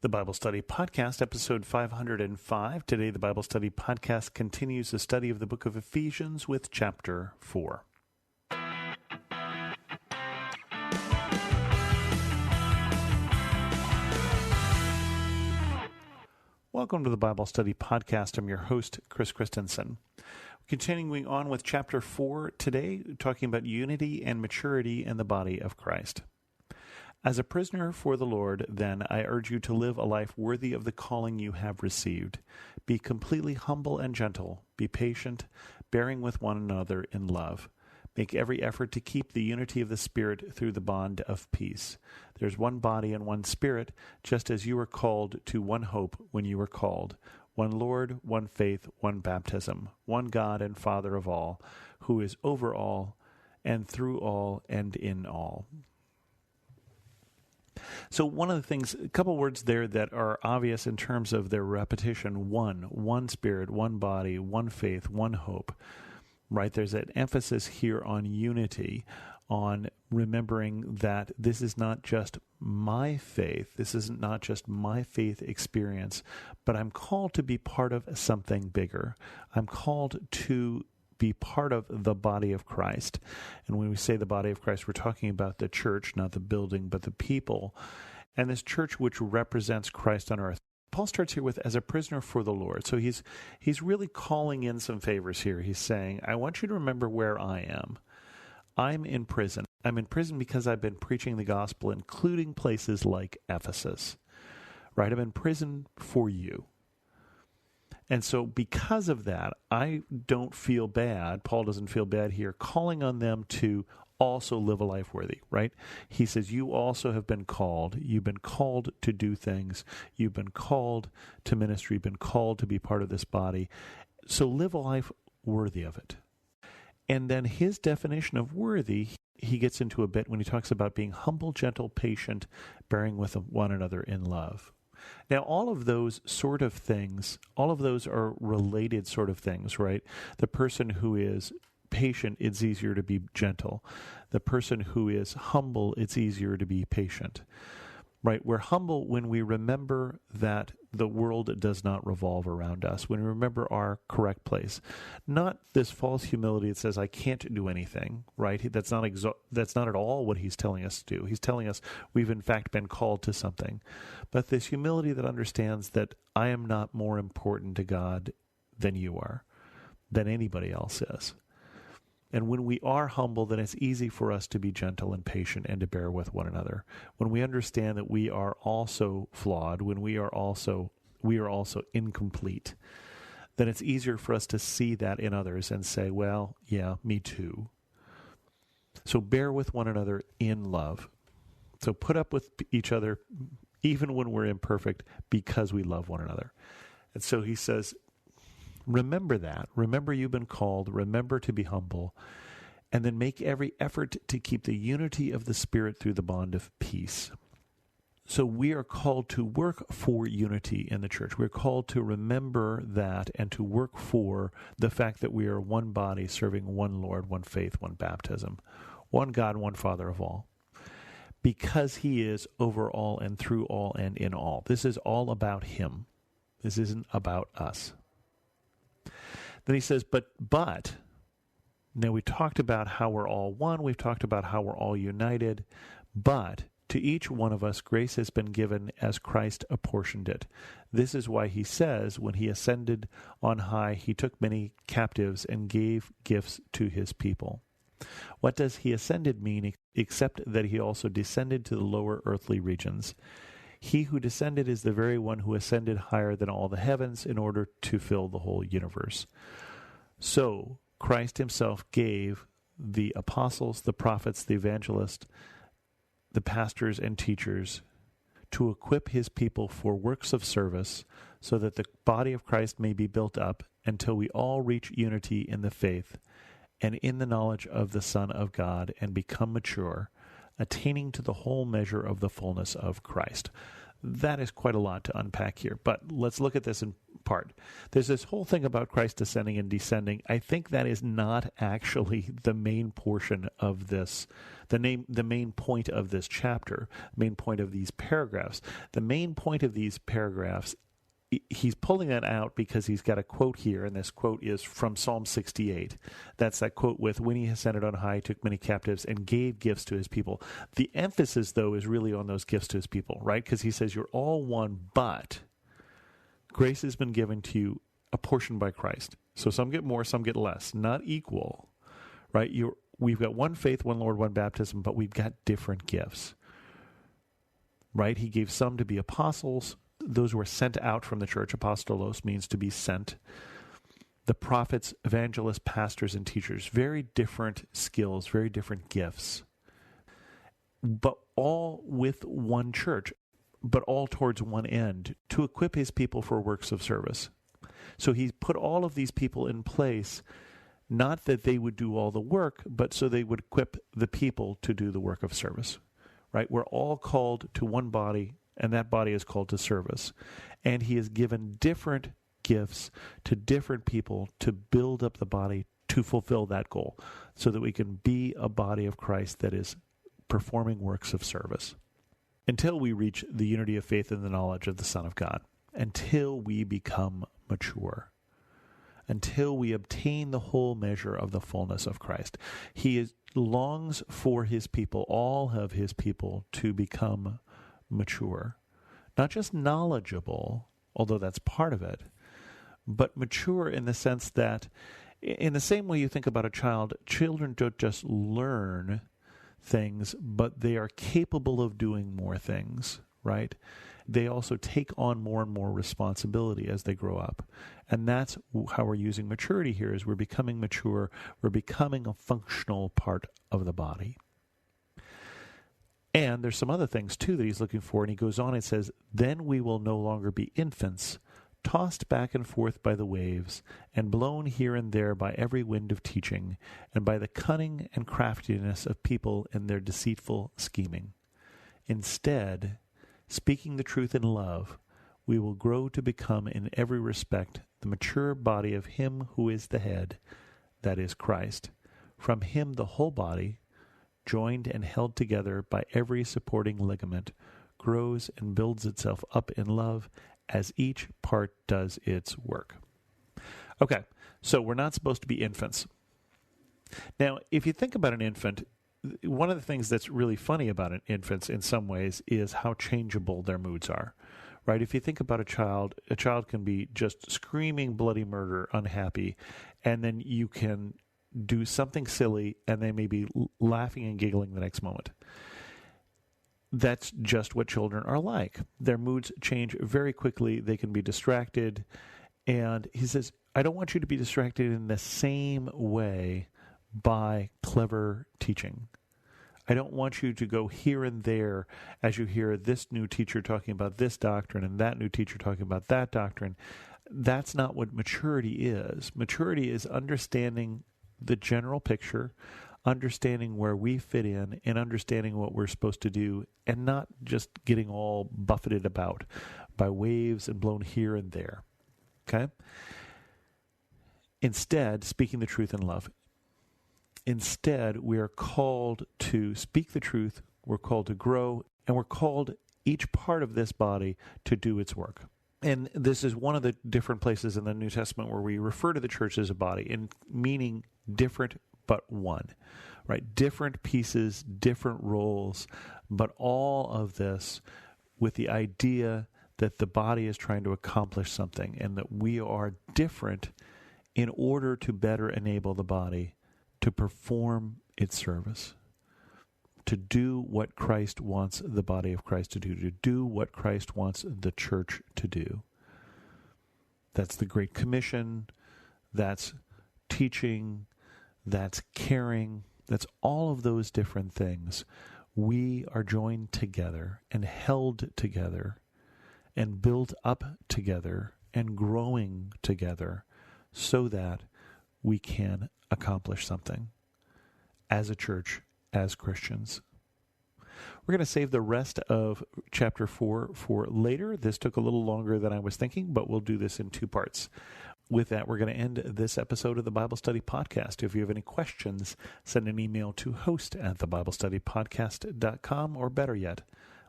The Bible Study Podcast, episode 505. Today, the Bible Study Podcast continues the study of the book of Ephesians with chapter 4. Welcome to the Bible Study Podcast. I'm your host, Chris Christensen. Continuing on with chapter 4 today, talking about unity and maturity in the body of Christ. As a prisoner for the Lord, then, I urge you to live a life worthy of the calling you have received. Be completely humble and gentle. Be patient, bearing with one another in love. Make every effort to keep the unity of the Spirit through the bond of peace. There's one body and one Spirit, just as you were called to one hope when you were called. One Lord, one faith, one baptism, one God and Father of all, who is over all, and through all, and in all. So one of the things, a couple words there that are obvious in terms of their repetition: one Spirit, one body, one faith, one hope, right? There's an emphasis here on unity, on remembering that this is not just my faith, this isn't not just my faith experience, but I'm called to be part of something bigger. I'm called to be part of the body of Christ. And when we say the body of Christ, we're talking about the church, not the building, but the people. And this church which represents Christ on earth. Paul starts here with, as a prisoner for the Lord. So he's really calling in some favors here. He's saying, I want you to remember where I am. I'm in prison. I'm in prison because I've been preaching the gospel, including places like Ephesus. Right? I'm in prison for you. And so because of that, I don't feel bad, Paul doesn't feel bad here, calling on them to also live a life worthy, right? He says, you also have been called. You've been called to do things. You've been called to ministry. You've been called to be part of this body. So live a life worthy of it. And then his definition of worthy, he gets into a bit when he talks about being humble, gentle, patient, bearing with one another in love. Now, all of those sort of things, all of those are related sort of things, right? The person who is patient, it's easier to be gentle. The person who is humble, it's easier to be patient, right? We're humble when we remember that the world does not revolve around us, when we remember our correct place. Not this false humility that says, I can't do anything, right? That's not at all what he's telling us to do. He's telling us we've in fact been called to something. But this humility that understands that I am not more important to God than you are, than anybody else is. And when we are humble, then it's easy for us to be gentle and patient and to bear with one another. When we understand that we are also flawed, when we are also incomplete, then it's easier for us to see that in others and say, well, yeah, me too. So bear with one another in love. So put up with each other even when we're imperfect because we love one another. And so he says, remember that. Remember you've been called. Remember to be humble. And then make every effort to keep the unity of the Spirit through the bond of peace. So we are called to work for unity in the church. We're called to remember that and to work for the fact that we are one body serving one Lord, one faith, one baptism, one God, one Father of all. Because he is over all and through all and in all. This is all about him. This isn't about us. Then he says, but, now we talked about how we're all one, we've talked about how we're all united, but to each one of us grace has been given as Christ apportioned it. This is why he says, when he ascended on high, he took many captives and gave gifts to his people. What does he ascended mean except that he also descended to the lower earthly regions? He who descended is the very one who ascended higher than all the heavens in order to fill the whole universe. So Christ himself gave the apostles, the prophets, the evangelists, the pastors and teachers to equip his people for works of service so that the body of Christ may be built up until we all reach unity in the faith and in the knowledge of the Son of God and become mature, attaining to the whole measure of the fullness of Christ. That is quite a lot to unpack here, but let's look at this in part. There's this whole thing about Christ ascending and descending. I think that is not actually the main portion of this, the main point of this chapter, main point of these paragraphs. The main point of these paragraphs, he's pulling that out because he's got a quote here, and this quote is from Psalm 68. That's that quote with, when he ascended on high, took many captives, and gave gifts to his people. The emphasis, though, is really on those gifts to his people, right? Because he says, you're all one, but grace has been given to you, apportioned by Christ. So some get more, some get less, not equal, right? We've got one faith, one Lord, one baptism, but we've got different gifts, right? He gave some to be apostles. Those who were sent out from the church. Apostolos means to be sent. The prophets, evangelists, pastors, and teachers. Very different skills, very different gifts. But all with one church, but all towards one end, to equip his people for works of service. So he put all of these people in place, not that they would do all the work, but so they would equip the people to do the work of service. Right? We're all called to one body, and that body is called to service. And he has given different gifts to different people to build up the body to fulfill that goal, so that we can be a body of Christ that is performing works of service. Until we reach the unity of faith and the knowledge of the Son of God. Until we become mature. Until we obtain the whole measure of the fullness of Christ. He longs for his people, all of his people, to become mature, not just knowledgeable, although that's part of it, but mature in the sense that, in the same way you think about a child, children don't just learn things, but they are capable of doing more things, right? They also take on more and more responsibility as they grow up. And that's how we're using maturity here, is we're becoming mature, we're becoming a functional part of the body. And there's some other things, too, that he's looking for. And he goes on and says, then we will no longer be infants, tossed back and forth by the waves, and blown here and there by every wind of teaching, and by the cunning and craftiness of people in their deceitful scheming. Instead, speaking the truth in love, we will grow to become in every respect the mature body of him who is the head, that is Christ. From him the whole body, joined and held together by every supporting ligament, grows and builds itself up in love as each part does its work. Okay, so we're not supposed to be infants. Now, if you think about an infant, one of the things that's really funny about infants in some ways is how changeable their moods are, right? If you think about a child can be just screaming bloody murder, unhappy, and then you can do something silly, and they may be laughing and giggling the next moment. That's just what children are like. Their moods change very quickly. They can be distracted. And he says, I don't want you to be distracted in the same way by clever teaching. I don't want you to go here and there as you hear this new teacher talking about this doctrine and that new teacher talking about that doctrine. That's not what maturity is. Maturity is understanding the general picture, understanding where we fit in, and understanding what we're supposed to do, and not just getting all buffeted about by waves and blown here and there. Okay? Instead, speaking the truth in love. Instead, we are called to speak the truth, we're called to grow, and we're called, each part of this body, to do its work. And this is one of the different places in the New Testament where we refer to the church as a body, in meaning different but one, right? Different pieces, different roles, but all of this with the idea that the body is trying to accomplish something, and that we are different in order to better enable the body to perform its service, to do what Christ wants the body of Christ to do what Christ wants the church to do. That's the Great Commission, that's teaching, that's caring, that's all of those different things. We are joined together and held together and built up together and growing together so that we can accomplish something as a church, as Christians. We're going to save the rest of chapter 4 for later. This took a little longer than I was thinking, but we'll do this in 2 parts. With that, we're going to end this episode of the Bible Study Podcast. If you have any questions, send an email to host@thebiblestudypodcast.com, or better yet,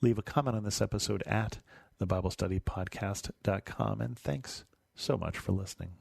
leave a comment on this episode at thebiblestudypodcast.com. And thanks so much for listening.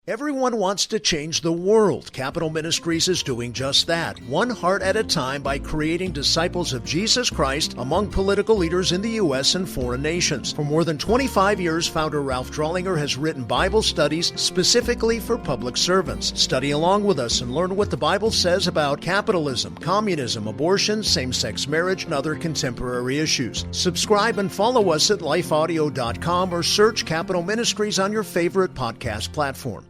Everyone wants to change the world. Capital Ministries is doing just that, one heart at a time, by creating disciples of Jesus Christ among political leaders in the U.S. and foreign nations. For more than 25 years, founder Ralph Drollinger has written Bible studies specifically for public servants. Study along with us and learn what the Bible says about capitalism, communism, abortion, same-sex marriage, and other contemporary issues. Subscribe and follow us at lifeaudio.com or search Capital Ministries on your favorite podcast platform.